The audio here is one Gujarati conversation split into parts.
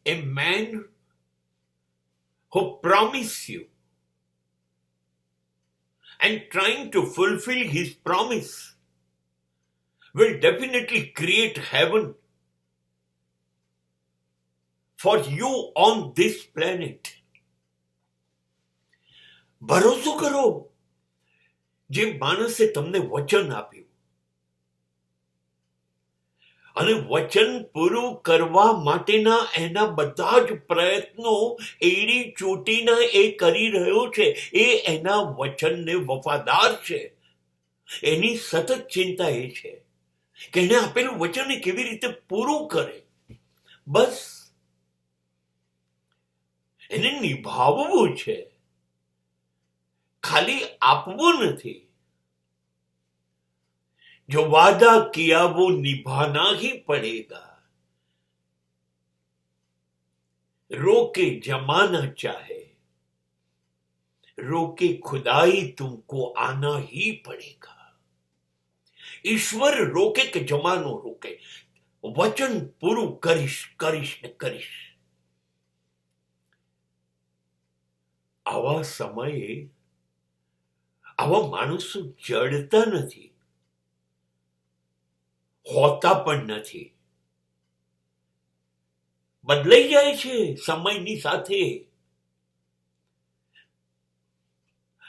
a man who promised you and trying to fulfill his promise will definitely create heaven for you on this planet. ભરોસો કરો, જે માણસે તમને વચન આપ્યું અને વચન પૂરું કરવા માટેના એના બધા જ પ્રયત્નો એડી ચોટીના એ કરી રહ્યો છે, એ એના વચનને વફાદાર છે. એની સતત ચિંતા એ છે કે એને આપેલું વચન એ કેવી રીતે પૂરું કરે. બસ એને નિભાવવું છે, ખાલી આપવું નથી. जो वादा किया वो निभाना ही पड़ेगा. रोके जमाना चाहे, रोके खुदाई तुमको आना ही पड़ेगा. ईश्वर रोके કે જમાનો રોકે, વચન પૂરું કરીશ કરીશ ને કરીશ. આવા સમયે આવા માણસો જડતા નથી, હોતા પણ નથી. બદલાઈ જાય છે સમયની સાથે.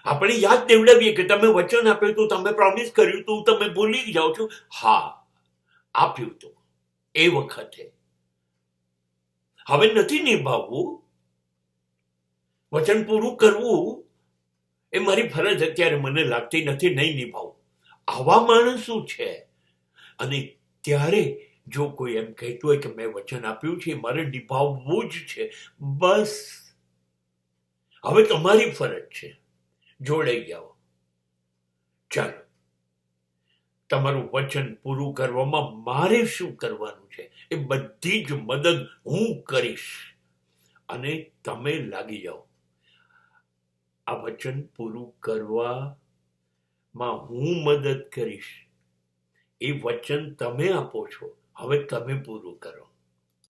આપણે યાદ દેવડાવીએ કે તમે વચન આપ્યું તું, તમે પ્રોમિસ કર્યું તું, તમે ભૂલી જાઓ છો. હા, આપ્યું તું એ વખતે, હવે નથી નિભાવવું. વચન પૂરું કરવું એ મારી ફરજ અત્યારે મને લાગતી નથી, નહીં નિભાવું. આવા માણસો છે. અને ત્યારે જો કોઈ એમ કહેતું હોય કે મેં વચન આપ્યું છે, મારે નિભાવવું જ છે, બસ હવે તમારી ફરજ છે, જોડાઈ જાઓ. ચાલો, તમારું વચન પૂરું કરવામાં મારે શું કરવાનું છે એ બધી જ મદદ હું કરીશ, અને તમે લાગી જાઓ. આ વચન પૂરું કરવામાં હું મદદ કરીશ. એ વચન તમે આપો છો, હવે તમે પૂરું કરો.